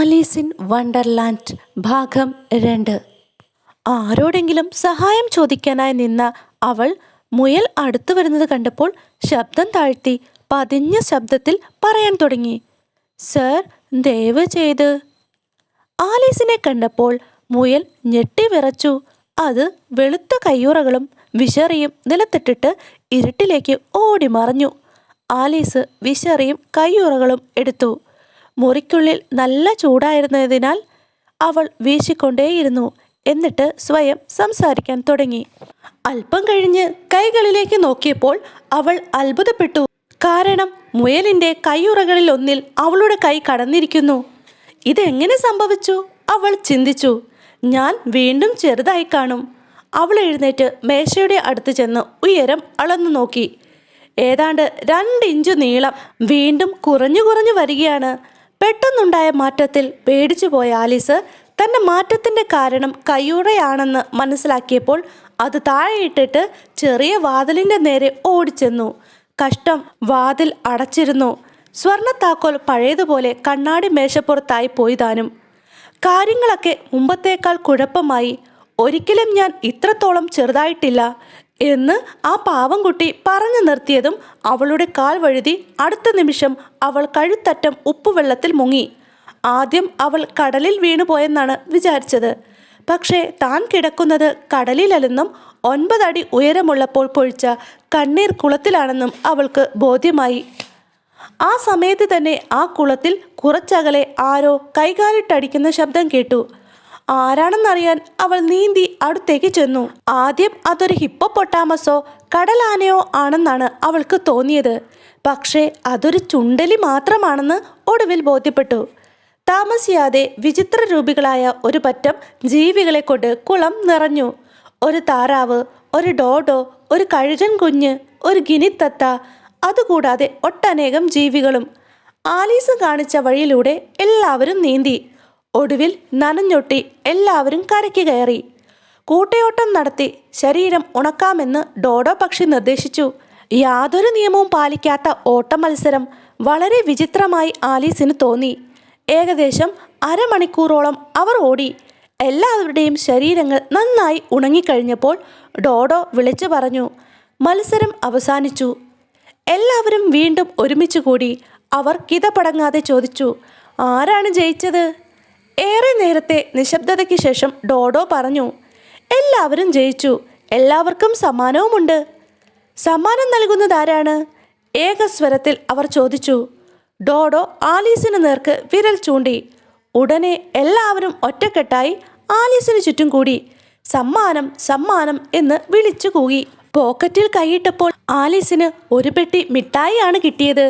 Alice in Wonderland ഭാഗം 2. ആരോടെങ്കിലും സഹായം ചോദിക്കാനായി നിന്ന അവൾ മുയൽ അടുത്തു വരുന്നത് കണ്ടപ്പോൾ ശബ്ദം താഴ്ത്തി പതിഞ്ഞ ശബ്ദത്തിൽ പറയാൻ തുടങ്ങി, സർ, ദയവ് ചെയ്ത്. ആലീസിനെ കണ്ടപ്പോൾ മുയൽ ഞെട്ടി വിറച്ചു. അത് വെളുത്ത കയ്യുറകളും വിശറിയും നിലത്തിട്ടിട്ട് ഇരുട്ടിലേക്ക് ഓടി മറഞ്ഞു. ആലീസ് വിശറിയും കയ്യുറകളും എടുത്തു. മുറിക്കുള്ളിൽ നല്ല ചൂടായിരുന്നതിനാൽ അവൾ വീശിക്കൊണ്ടേയിരുന്നു. എന്നിട്ട് സ്വയം സംസാരിക്കാൻ തുടങ്ങി. അല്പം കഴിഞ്ഞ് കൈകളിലേക്ക് നോക്കിയപ്പോൾ അവൾ അത്ഭുതപ്പെട്ടു. കാരണം മുയലിൻ്റെ കയ്യുറകളിൽ ഒന്നിൽ അവളുടെ കൈ കടന്നിരിക്കുന്നു. ഇതെങ്ങനെ സംഭവിച്ചു? അവൾ ചിന്തിച്ചു. ഞാൻ വീണ്ടും ചെറുതായി കാണും. അവൾ എഴുന്നേറ്റ് മേശയുടെ അടുത്ത് ചെന്ന് ഉയരം അളന്നു നോക്കി. ഏതാണ്ട് 2 ഇഞ്ച് നീളം. വീണ്ടും കുറഞ്ഞു കുറഞ്ഞു വരികയാണ്. പെട്ടെന്നുണ്ടായ മാറ്റത്തിൽ പേടിച്ചു പോയ ആലീസ് തൻ്റെ മാറ്റത്തിൻ്റെ കാരണം കയ്യുറയാണെന്ന് മനസ്സിലാക്കിയപ്പോൾ അത് താഴെയിട്ടിട്ട് ചെറിയ വാതിലിൻ്റെ നേരെ ഓടിച്ചെന്നു. കഷ്ടം, വാതിൽ അടച്ചിരുന്നു. സ്വർണ്ണത്താക്കോൽ പഴയതുപോലെ കണ്ണാടി മേശപ്പുറത്തായി പോയി താനും. കാര്യങ്ങളൊക്കെ മുമ്പത്തേക്കാൾ കുഴപ്പമായി. ഒരിക്കലും ഞാൻ ഇത്രത്തോളം ചെറുതായിട്ടില്ല എന്ന് ആ പാവം കുട്ടി പറഞ്ഞു നിർത്തിയതും അവളുടെ കാൽ വഴുതി. അടുത്ത നിമിഷം അവൾ കഴുത്തറ്റം ഉപ്പുവെള്ളത്തിൽ മുങ്ങി. ആദ്യം അവൾ കടലിൽ വീണുപോയെന്നാണ് വിചാരിച്ചത്. പക്ഷേ താൻ കിടക്കുന്നത് കടലിലല്ലെന്നും 9 അടി ഉയരമുള്ളപ്പോൾ പൊഴിച്ച കണ്ണീർ കുളത്തിലാണെന്നും അവൾക്ക് ബോധ്യമായി. ആ സമയത്ത് തന്നെ ആ കുളത്തിൽ കുറച്ചകലെ ആരോ കൈകാലിട്ടടിക്കുന്ന ശബ്ദം കേട്ടു. ആരാണെന്നറിയാൻ അവൾ നീന്തി അടുത്തേക്ക് ചെന്നു. ആദ്യം അതൊരു ഹിപ്പോപ്പൊട്ടാമസോ കടലാനയോ ആണെന്നാണ് അവൾക്ക് തോന്നിയത്. പക്ഷേ അതൊരു ചുണ്ടലി മാത്രമാണെന്ന് ഒടുവിൽ ബോധ്യപ്പെട്ടു. താമസിയാതെ വിചിത്ര രൂപികളായ ഒരു പറ്റം ജീവികളെ കൊണ്ട് കുളം നിറഞ്ഞു. ഒരു താറാവ്, ഒരു ഡോഡോ, ഒരു കഴുകൻ കുഞ്ഞ്, ഒരു ഗിനിത്തത്ത, അതുകൂടാതെ ഒട്ടനേകം ജീവികളും. ആലീസ് കാണിച്ച വഴിയിലൂടെ എല്ലാവരും നീന്തി. ഒടുവിൽ നനഞ്ഞൊട്ടി എല്ലാവരും കരയ്ക്ക് കയറി. കൂട്ടയോട്ടം നടത്തി ശരീരം ഉണക്കാമെന്ന് ഡോഡോ പക്ഷി നിർദ്ദേശിച്ചു. യാതൊരു നിയമവും പാലിക്കാത്ത ഓട്ട മത്സരം വളരെ വിചിത്രമായി ആലീസിന് തോന്നി. ഏകദേശം അരമണിക്കൂറോളം അവർ ഓടി. എല്ലാവരുടെയും ശരീരങ്ങൾ നന്നായി ഉണങ്ങിക്കഴിഞ്ഞപ്പോൾ ഡോഡോ വിളിച്ചു പറഞ്ഞു, മത്സരം അവസാനിച്ചു. എല്ലാവരും വീണ്ടും ഒരുമിച്ച് കൂടി. അവർ കിതപടങ്ങാതെ ചോദിച്ചു, ആരാണ് ജയിച്ചത്? ഏറെ നേരത്തെ നിശബ്ദതയ്ക്ക് ശേഷം ഡോഡോ പറഞ്ഞു, എല്ലാവരും ജയിച്ചു. എല്ലാവർക്കും സമ്മാനവുമുണ്ട്. സമ്മാനം നൽകുന്നതാരാണ്? ഏകസ്വരത്തിൽ അവർ ചോദിച്ചു. ഡോഡോ ആലീസിന് നേർക്ക് വിരൽ ചൂണ്ടി. ഉടനെ എല്ലാവരും ഒറ്റക്കെട്ടായി ആലീസിന് ചുറ്റും കൂടി. സമ്മാനം, സമ്മാനം എന്ന് വിളിച്ചു കൂകി. പോക്കറ്റിൽ കൈയിട്ടപ്പോൾ ആലീസിന് ഒരു പെട്ടി മിഠായിയാണ് കിട്ടിയത്.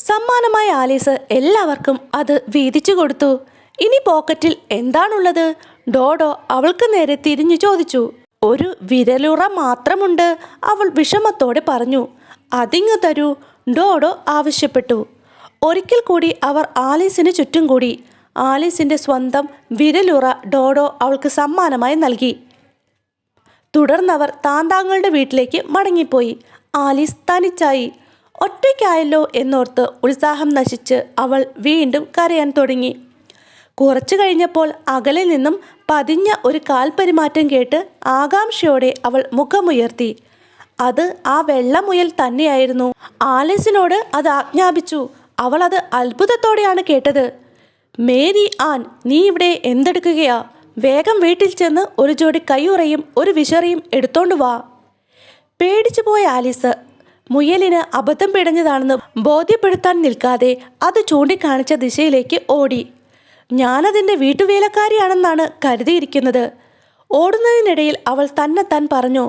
സമ്മാനമായ ആലീസ് എല്ലാവർക്കും അത് വീതിച്ചു കൊടുത്തു. ഇനി പോക്കറ്റിൽ എന്താണുള്ളത്? ഡോഡോ അവൾക്ക് നേരെ തിരിഞ്ഞു ചോദിച്ചു. ഒരു വിരലുറ മാത്രമുണ്ട്, അവൾ വിഷമത്തോടെ പറഞ്ഞു. അതിങ്ങു തരൂ, ഡോഡോ ആവശ്യപ്പെട്ടു. ഒരിക്കൽ കൂടി അവർ ആലീസിന് ചുറ്റും കൂടി. ആലീസിൻ്റെ സ്വന്തം വിരലുറ ഡോഡോ അവൾക്ക് സമ്മാനമായി നൽകി. തുടർന്നവർ താന്താങ്ങളുടെ വീട്ടിലേക്ക് മടങ്ങിപ്പോയി. ആലീസ് തനിച്ചായി. ഒറ്റയ്ക്കായല്ലോ എന്നോർത്ത് ഉത്സാഹം നശിച്ച് അവൾ വീണ്ടും കരയാൻ തുടങ്ങി. കുറച്ചു കഴിഞ്ഞപ്പോൾ അകലെ നിന്നും പതിഞ്ഞ ഒരു കാൽപെരുമാറ്റം കേട്ട് ആകാംക്ഷയോടെ അവൾ മുഖമുയർത്തി. അത് ആ വെള്ളമുയൽ തന്നെയായിരുന്നു. ആലീസിനോട് അത് ആജ്ഞാപിച്ചു. അവൾ അത് അത്ഭുതത്തോടെയാണ് കേട്ടത്. മേരി ആൻ, നീ ഇവിടെ എന്തെടുക്കുകയാ? വേഗം വീട്ടിൽ ചെന്ന് ഒരു ജോഡി കയ്യുറയും ഒരു വിശറിയും എടുത്തോണ്ട് വാ. പേടിച്ചു പോയ ആലീസ് മുയലിന് അബദ്ധം പിടഞ്ഞതാണെന്ന് ബോധ്യപ്പെടുത്താൻ നിൽക്കാതെ അത് ചൂണ്ടിക്കാണിച്ച ദിശയിലേക്ക് ഓടി. ഞാനതിൻ്റെ വീട്ടുവേലക്കാരിയാണെന്നാണ് കരുതിയിരിക്കുന്നത്. ഓടുന്നതിനിടയിൽ അവൾ തന്നെത്താൻ പറഞ്ഞു.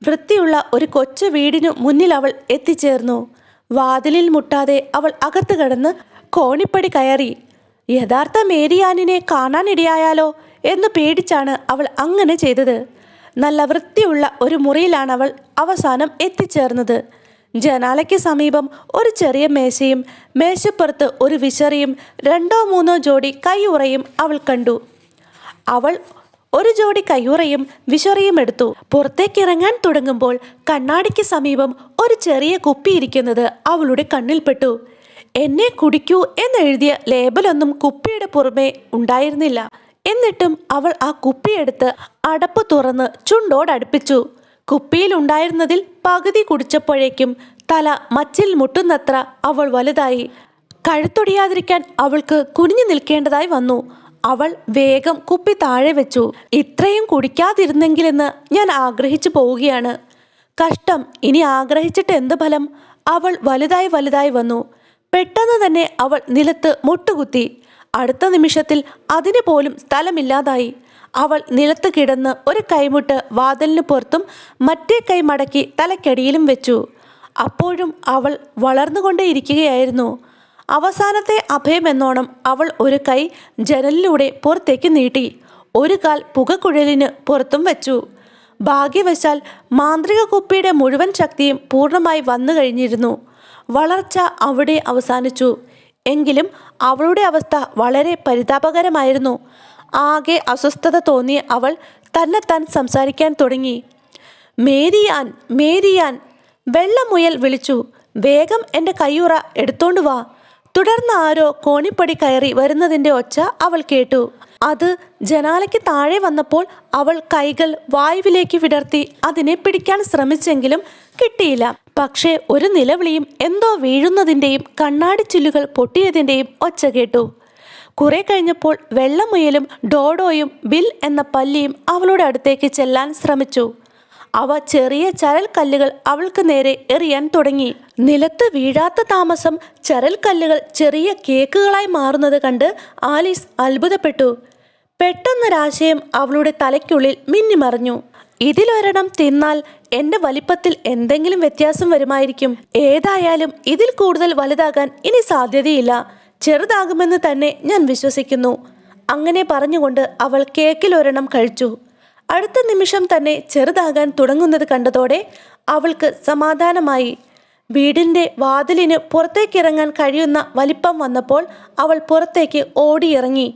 വൃത്തിയുള്ള ഒരു കൊച്ചു വീടിനു മുന്നിൽ അവൾ എത്തിച്ചേർന്നു. വാതിലിൽ മുട്ടാതെ അവൾ അകത്ത് കടന്ന് കോണിപ്പടി കയറി. യഥാർത്ഥ മേരിയാനിനെ കാണാനിടയായാലോ എന്ന് പേടിച്ചാണ് അവൾ അങ്ങനെ ചെയ്തത്. നല്ല വൃത്തിയുള്ള ഒരു മുറിയിലാണ് അവൾ അവസാനം എത്തിച്ചേർന്നത്. ജനാലയ്ക്ക് സമീപം ഒരു ചെറിയ മേശയും മേശപ്പുറത്ത് ഒരു വിശറിയും 2-3 ജോഡി കയ്യുറയും അവൾ കണ്ടു. അവൾ ഒരു ജോഡി കയ്യുറയും വിശറിയും എടുത്തു. പുറത്തേക്കിറങ്ങാൻ തുടങ്ങുമ്പോൾ കണ്ണാടിക്ക് സമീപം ഒരു ചെറിയ കുപ്പി ഇരിക്കുന്നത് അവളുടെ കണ്ണിൽപ്പെട്ടു. എന്നെ കുടിക്കൂ എന്നെഴുതിയ ലേബലൊന്നും കുപ്പിയുടെ പുറമേ ഉണ്ടായിരുന്നില്ല. എന്നിട്ടും അവൾ ആ കുപ്പിയെടുത്ത് അടപ്പ് തുറന്ന് ചുണ്ടോടടുപ്പിച്ചു. കുപ്പിയിലുണ്ടായിരുന്നതിൽ പകുതി കുടിച്ചപ്പോഴേക്കും തല മച്ചിൽ മുട്ടുന്നത്ര അവൾ വലുതായി. കഴുത്തൊടിയാതിരിക്കാൻ അവൾക്ക് കുനിഞ്ഞു നിൽക്കേണ്ടതായി വന്നു. അവൾ വേഗം കുപ്പി താഴെ വെച്ചു. ഇത്രയും കുടിക്കാതിരുന്നെങ്കിലെന്ന് ഞാൻ ആഗ്രഹിച്ചു പോവുകയാണ്. കഷ്ടം, ഇനി ആഗ്രഹിച്ചിട്ട് എന്ത് ഫലം? അവൾ വലുതായി വലുതായി വന്നു. പെട്ടെന്ന് തന്നെ അവൾ നിലത്ത് മുട്ടുകുത്തി. അടുത്ത നിമിഷത്തിൽ അതിന് പോലും സ്ഥലമില്ലാതായി. അവൾ നിലത്ത് കിടന്ന് ഒരു കൈമുട്ട് വാതിലിന് പുറത്തും മറ്റേ കൈ മടക്കി തലക്കടിയിലും വെച്ചു. അപ്പോഴും അവൾ വളർന്നുകൊണ്ടേയിരിക്കുകയായിരുന്നു. അവസാനത്തെ അഭയമെന്നോണം അവൾ ഒരു കൈ ജനലിലൂടെ പുറത്തേക്ക് നീട്ടി. ഒരു കാൽ പുകക്കുഴലിന് പുറത്തും വെച്ചു. ഭാഗ്യവശാൽ മാന്ത്രിക കുപ്പിയുടെ മുഴുവൻ ശക്തിയും പൂർണ്ണമായി വന്നു കഴിഞ്ഞിരുന്നു. വളർച്ച അവിടെ അവസാനിച്ചു. എങ്കിലും അവളുടെ അവസ്ഥ വളരെ പരിതാപകരമായിരുന്നു. ആകെ അസ്വസ്ഥത തോന്നിയ അവൾ തന്നെത്താൻ സംസാരിക്കാൻ തുടങ്ങി. Mary Ann, Mary Ann! വെള്ളമുയൽ വിളിച്ചു. വേഗം എൻ്റെ കയ്യുറ എടുത്തോണ്ട് വാ. തുടർന്ന് ആരോ കോണിപ്പടി കയറി വരുന്നതിൻ്റെ ഒച്ച അവൾ കേട്ടു. അത് ജനാലയ്ക്ക് താഴെ വന്നപ്പോൾ അവൾ കൈകൾ വായുവിലേക്ക് വിടർത്തി അതിനെ പിടിക്കാൻ ശ്രമിച്ചെങ്കിലും കിട്ടിയില്ല. പക്ഷേ ഒരു നിലവിളിയും എന്തോ വീഴുന്നതിൻ്റെയും കണ്ണാടി ചില്ലുകൾ പൊട്ടിയതിൻ്റെയും ഒച്ച കേട്ടു. കുറെ കഴിഞ്ഞപ്പോൾ വെള്ളമുയലും ഡോഡോയും ബിൽ എന്ന പല്ലിയും അവളുടെ അടുത്തേക്ക് ചെല്ലാൻ ശ്രമിച്ചു. അവ ചെറിയ ചരൽ കല്ലുകൾ അവൾക്ക് നേരെ എറിയാൻ തുടങ്ങി. നിലത്ത് വീഴാത്ത താമസം ചരൽ കല്ലുകൾ ചെറിയ കേക്കുകളായി മാറുന്നത് കണ്ട് ആലീസ് അത്ഭുതപ്പെട്ടു. പെട്ടെന്നൊരാശയം അവളുടെ തലയ്ക്കുള്ളിൽ മിന്നിമറഞ്ഞു. ഇതിലൊരെണ്ണം തിന്നാൽ എൻ്റെ വലിപ്പത്തിൽ എന്തെങ്കിലും വ്യത്യാസം വരുമായിരിക്കും. ഏതായാലും ഇതിൽ കൂടുതൽ വലുതാകാൻ ഇനി സാധ്യതയില്ല. ചെറുതാകുമെന്ന് തന്നെ ഞാൻ വിശ്വസിക്കുന്നു. അങ്ങനെ പറഞ്ഞുകൊണ്ട് അവൾ കേക്കിലൊരെണ്ണം കഴിച്ചു. അടുത്ത നിമിഷം തന്നെ ചെറുതാകാൻ തുടങ്ങുന്നത് കണ്ടതോടെ അവൾക്ക് സമാധാനമായി. വീടിൻ്റെ വാതിലിന് പുറത്തേക്കിറങ്ങാൻ കഴിയുന്ന വലിപ്പം വന്നപ്പോൾ അവൾ പുറത്തേക്ക് ഓടിയിറങ്ങി.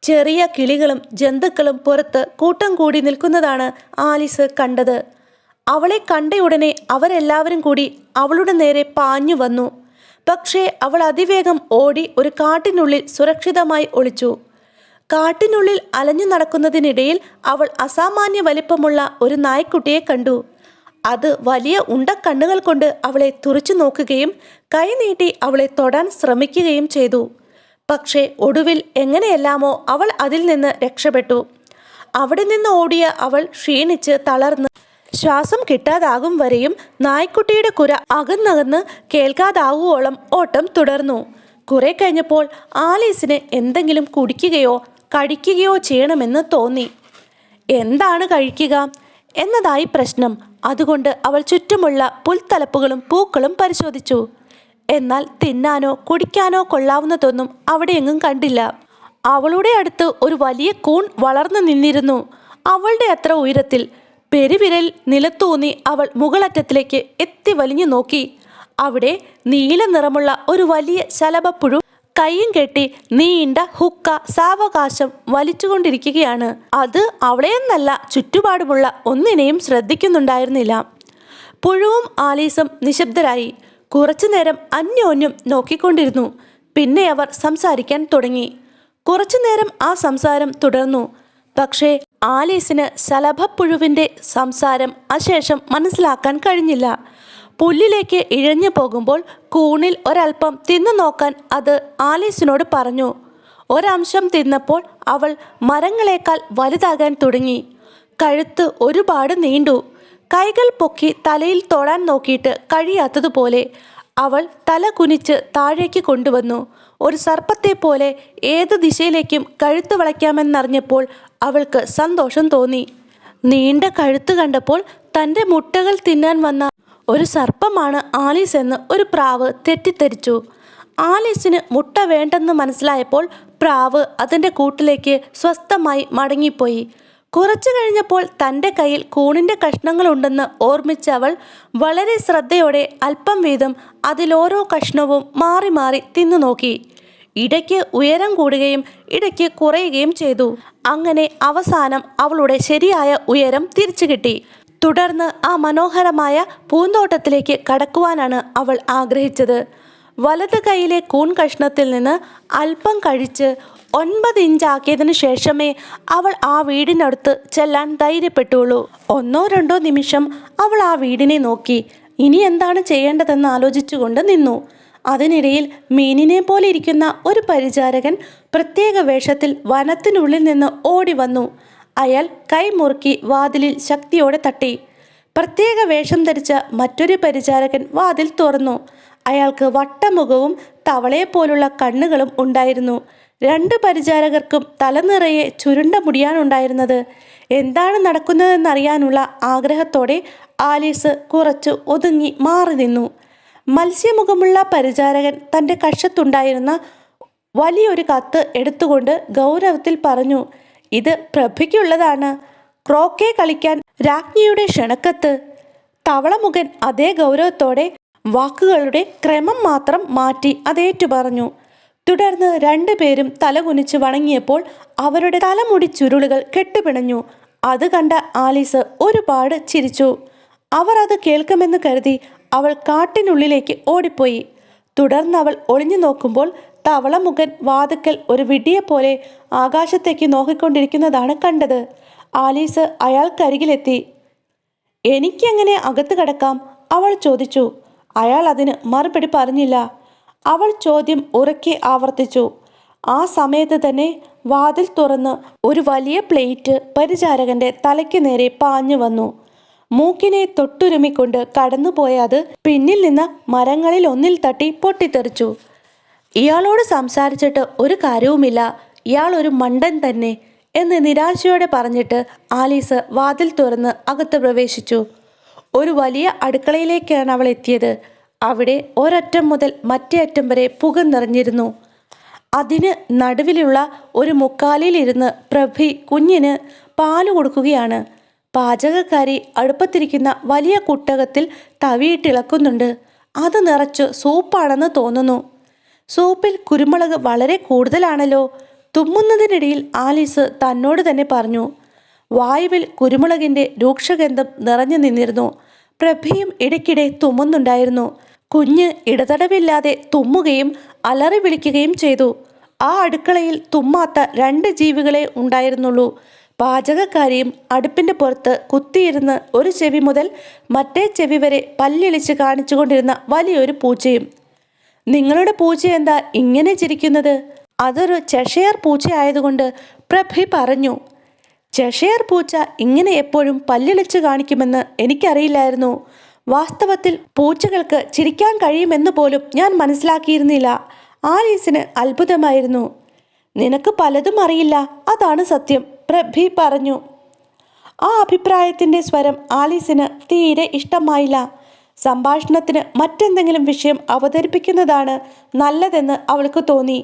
ചെറിയ കിളികളും ജന്തുക്കളും പുറത്ത് കൂട്ടം കൂടി നിൽക്കുന്നതാണ് ആലീസ് കണ്ടത്. അവളെ കണ്ടയുടനെ അവരെല്ലാവരും കൂടി അവളുടെ നേരെ പാഞ്ഞു വന്നു. പക്ഷേ അവൾ അതിവേഗം ഓടി ഒരു കാട്ടിനുള്ളിൽ സുരക്ഷിതമായി ഒളിച്ചു. കാട്ടിനുള്ളിൽ അലഞ്ഞു നടക്കുന്നതിനിടയിൽ അവൾ അസാമാന്യ വലിപ്പമുള്ള ഒരു നായ്ക്കുട്ടിയെ കണ്ടു. അത് വലിയ ഉണ്ടക്കണ്ണുകൾ കൊണ്ട് അവളെ തുറിച്ചു നോക്കുകയും കൈനീട്ടി അവളെ തൊടാൻ ശ്രമിക്കുകയും ചെയ്തു. പക്ഷേ ഒടുവിൽ എങ്ങനെയെല്ലാമോ അവൾ അതിൽ നിന്ന് രക്ഷപ്പെട്ടു. അവിടെ നിന്ന് ഓടിയ അവൾ ക്ഷീണിച്ച് തളർന്ന് ശ്വാസം കിട്ടാതാകും വരെയും നായ്ക്കുട്ടിയുടെ കുര അകന്നകന്ന് കേൾക്കാതാവുവോളം ഓട്ടം തുടർന്നു. കുറെ കഴിഞ്ഞപ്പോൾ ആലീസിന് എന്തെങ്കിലും കുടിക്കുകയോ കഴിക്കുകയോ ചെയ്യണമെന്ന് തോന്നി. എന്താണ് കഴിക്കുക എന്നതായി പ്രശ്നം. അതുകൊണ്ട് അവൾ ചുറ്റുമുള്ള പുൽത്തലപ്പുകളും പൂക്കളും പരിശോധിച്ചു. എന്നാൽ തിന്നാനോ കുടിക്കാനോ കൊള്ളാവുന്നതൊന്നും അവിടെയെങ്ങും കണ്ടില്ല. അവളുടെ അടുത്ത് ഒരു വലിയ കൂൺ വളർന്നു നിന്നിരുന്നു. അവളുടെ അത്ര ഉയരത്തിൽ. പെരുവിരൽ നിലത്തൂന്നി അവൾ മുകളറ്റത്തിലേക്ക് എത്തി വലിഞ്ഞു നോക്കി. അവിടെ നീല നിറമുള്ള ഒരു വലിയ ശലഭപ്പുഴു കൈയും കെട്ടി നീണ്ട ഹുക്ക സാവകാശം വലിച്ചുകൊണ്ടിരിക്കുകയാണ്. അത് അവളെയെന്നല്ല ചുറ്റുപാടുമുള്ള ഒന്നിനെയും ശ്രദ്ധിക്കുന്നുണ്ടായിരുന്നില്ല. പുഴുവും ആലീസും നിശബ്ദരായി കുറച്ചുനേരം അന്യോന്യം നോക്കിക്കൊണ്ടിരുന്നു. പിന്നെ അവർ സംസാരിക്കാൻ തുടങ്ങി. കുറച്ചുനേരം ആ സംസാരം തുടർന്നു. പക്ഷേ ആലീസിന് ശലഭപ്പുഴുവിൻ്റെ സംസാരം അശേഷം മനസ്സിലാക്കാൻ കഴിഞ്ഞില്ല. പുല്ലിലേക്ക് ഇഴഞ്ഞു പോകുമ്പോൾ കൂണിൽ ഒരൽപ്പം തിന്നു നോക്കാൻ അത് ആലീസിനോട് പറഞ്ഞു. ഒരംശം തിന്നപ്പോൾ അവൾ മരങ്ങളേക്കാൾ വലുതാകാൻ തുടങ്ങി. കഴുത്ത് ഒരുപാട് നീണ്ടു. കൈകൾ പൊക്കി തലയിൽ തൊടാൻ നോക്കിയിട്ട് കഴിയാത്തതുപോലെ. അവൾ തല കുനിച്ച് താഴേക്ക് കൊണ്ടുവന്നു. ഒരു സർപ്പത്തെ പോലെ ഏത് ദിശയിലേക്കും കഴുത്ത് വളയ്ക്കാമെന്നറിഞ്ഞപ്പോൾ അവൾക്ക് സന്തോഷം തോന്നി. നീണ്ട കഴുത്ത് കണ്ടപ്പോൾ തൻ്റെ മുട്ടകൾ തിന്നാൻ വന്ന ഒരു സർപ്പമാണ് ആലീസ് എന്ന് ഒരു പ്രാവ് തെറ്റിദ്ധരിച്ചു. ആലീസിന് മുട്ട വേണ്ടെന്ന് മനസ്സിലായപ്പോൾ പ്രാവ് അതിൻ്റെ കൂട്ടിലേക്ക് സ്വസ്ഥമായി മടങ്ങിപ്പോയി. കുറച്ചു കഴിഞ്ഞപ്പോൾ തൻ്റെ കയ്യിൽ കൂണിൻ്റെ കഷ്ണങ്ങളുണ്ടെന്ന് ഓർമ്മിച്ച അവൾ വളരെ ശ്രദ്ധയോടെ അല്പം വീതം അതിലോരോ കഷ്ണവും മാറി മാറി തിന്നു നോക്കി. ഇടയ്ക്ക് ഉയരം കൂടുകയും ഇടയ്ക്ക് കുറയുകയും ചെയ്തു. അങ്ങനെ അവസാനം അവളുടെ ശരിയായ ഉയരം തിരിച്ചു കിട്ടി. തുടർന്ന് ആ മനോഹരമായ പൂന്തോട്ടത്തിലേക്ക് കടക്കുവാനാണ് അവൾ ആഗ്രഹിച്ചത്. വലത് കൈയിലെ കൂൺ കഷ്ണത്തിൽ നിന്ന് അല്പം കഴിച്ച് 9 ഇഞ്ച് ആക്കിയതിനു ശേഷമേ അവൾ ആ വീടിനടുത്ത് ചെല്ലാൻ ധൈര്യപ്പെട്ടുള്ളൂ. 1-2 നിമിഷം അവൾ ആ വീടിനെ നോക്കി ഇനി എന്താണ് ചെയ്യേണ്ടതെന്ന് ആലോചിച്ചുകൊണ്ട് നിന്നു. അതിനിടയിൽ മീനിനെ പോലെ ഇരിക്കുന്ന ഒരു പരിചാരകൻ പ്രത്യേക വേഷത്തിൽ വനത്തിനുള്ളിൽ നിന്ന് ഓടി വന്നു. അയാൾ കൈമുറുക്കി വാതിലിൽ ശക്തിയോടെ തട്ടി. പ്രത്യേക വേഷം ധരിച്ച മറ്റൊരു പരിചാരകൻ വാതിൽ തുറന്നു. അയാൾക്ക് വട്ടമുഖവും തവളയെപ്പോലുള്ള കണ്ണുകളും ഉണ്ടായിരുന്നു. 2 പരിചാരകർക്കും തലനിറയെ ചുരുണ്ട മുടിയാണുണ്ടായിരുന്നത്. എന്താണ് നടക്കുന്നതെന്നറിയാനുള്ള ആഗ്രഹത്തോടെ ആലീസ് കുറച്ചു ഒതുങ്ങി മാറി നിന്നു. മത്സ്യമുഖമുള്ള പരിചാരകൻ തൻ്റെ കക്ഷത്തുണ്ടായിരുന്ന വലിയൊരു കത്ത് എടുത്തുകൊണ്ട് ഗൗരവത്തിൽ പറഞ്ഞു, ഇത് പ്രഭയ്ക്കുള്ളതാണ്. ക്രോക്കെ കളിക്കാൻ രാജ്ഞിയുടെ ക്ഷണക്കത്ത്. തവളമുഖൻ അതേ ഗൗരവത്തോടെ വാക്കുകളുടെ ക്രമം മാത്രം മാറ്റി അതേറ്റു പറഞ്ഞു. തുടർന്ന് 2 പേരും തലകുനിച്ച് വണങ്ങിയപ്പോൾ അവരുടെ തലമുടി ചുരുളുകൾ കെട്ടുപിണഞ്ഞു. അത് കണ്ട ആലീസ് ഒരുപാട് ചിരിച്ചു. അവർ അത് കേൾക്കുമെന്ന് കരുതി അവൾ കാട്ടിനുള്ളിലേക്ക് ഓടിപ്പോയി. തുടർന്ന് അവൾ ഒളിഞ്ഞു നോക്കുമ്പോൾ തവളമുഖൻ വാതുക്കൽ ഒരു വിഡ്ഢിയെപ്പോലെ ആകാശത്തേക്ക് നോക്കിക്കൊണ്ടിരിക്കുന്നതാണ് കണ്ടത്. ആലീസ് അയാൾക്കരികിലെത്തി. എനിക്കെങ്ങനെ അകത്ത് കടക്കാം? അവൾ ചോദിച്ചു. അയാൾ അതിന് മറുപടി പറഞ്ഞില്ല. അവൾ ചോദ്യം ഉറക്കെ ആവർത്തിച്ചു. ആ സമയത്ത് തന്നെ വാതിൽ തുറന്ന് ഒരു വലിയ പ്ലേറ്റ് പരിചാരകന്റെ തലയ്ക്ക് നേരെ പാഞ്ഞു വന്നു. മൂക്കിനെ തൊട്ടുരുമിക്കൊണ്ട് കടന്നുപോയ അത് പിന്നിൽ നിന്ന് മരങ്ങളിൽ ഒന്നിൽ തട്ടി പൊട്ടിത്തെറിച്ചു. ഇയാളോട് സംസാരിച്ചിട്ട് ഒരു കാര്യവുമില്ല, ഇയാൾ ഒരു മണ്ടൻ തന്നെ എന്ന് നിരാശയോടെ പറഞ്ഞിട്ട് ആലീസ് വാതിൽ തുറന്ന് അകത്ത് പ്രവേശിച്ചു. ഒരു വലിയ അടുക്കളയിലേക്കാണ് അവൾ എത്തിയത്. അവിടെ ഒരറ്റം മുതൽ മറ്റേ അറ്റം വരെ പുക നിറഞ്ഞിരുന്നു. അതിന് നടുവിലുള്ള ഒരു മുക്കാലിലിരുന്ന് പ്രഭി കുഞ്ഞിന് പാല് കൊടുക്കുകയാണ്. പാചകക്കാരി അടുപ്പത്തിരിക്കുന്ന വലിയ കുട്ടകത്തിൽ തവിയിട്ടിളക്കുന്നുണ്ട്. അത് നിറച്ച് സൂപ്പാണെന്ന് തോന്നുന്നു. സൂപ്പിൽ കുരുമുളക് വളരെ കൂടുതലാണല്ലോ. തുമ്മുന്നതിനിടയിൽ ആലീസ് തന്നോട് തന്നെ പറഞ്ഞു. വായുവിൽ കുരുമുളകിൻ്റെ രൂക്ഷഗന്ധം നിറഞ്ഞു നിന്നിരുന്നു. പ്രഭയും ഇടയ്ക്കിടെ തുമ്മുന്നുണ്ടായിരുന്നു. കുഞ്ഞ് ഇടതടവില്ലാതെ തുമ്മുകയും അലറി വിളിക്കുകയും ചെയ്തു. ആ അടുക്കളയിൽ തുമ്മാത്ത 2 ജീവികളെ ഉണ്ടായിരുന്നുള്ളൂ. പാചകക്കാരിയും അടുപ്പിൻ്റെ പുറത്ത് കുത്തിയിരുന്ന് ഒരു ചെവി മുതൽ മറ്റേ ചെവി വരെ പല്ലിളിച്ച് കാണിച്ചുകൊണ്ടിരുന്ന വലിയൊരു പൂച്ചയും. നിങ്ങളുടെ പൂച്ച എന്താ ഇങ്ങനെ ചിരിക്കുന്നത്? അതൊരു ചെഷയർ പൂച്ചയായതുകൊണ്ട് പ്രഭി പറഞ്ഞു. ചെഷയർ പൂച്ച ഇങ്ങനെ എപ്പോഴും പല്ലിളിച്ച് കാണിക്കുമെന്ന് എനിക്കറിയില്ലായിരുന്നു. വാസ്തവത്തിൽ പൂച്ചകൾക്ക് ചിരിക്കാൻ കഴിയുമെന്ന് പോലും ഞാൻ മനസ്സിലാക്കിയിരുന്നില്ല. ആലീസിന് അത്ഭുതമായിരുന്നു. നിനക്ക് പലതും അറിയില്ല, അതാണ് സത്യം, പ്രഭി പറഞ്ഞു. ആ അഭിപ്രായത്തിൻ്റെ സ്വരം ആലീസിന് തീരെ ഇഷ്ടമായില്ല. സംഭാഷണത്തിന് മറ്റെന്തെങ്കിലും വിഷയം അവതരിപ്പിക്കുന്നതാണ് നല്ലതെന്ന് അവൾക്ക് തോന്നി.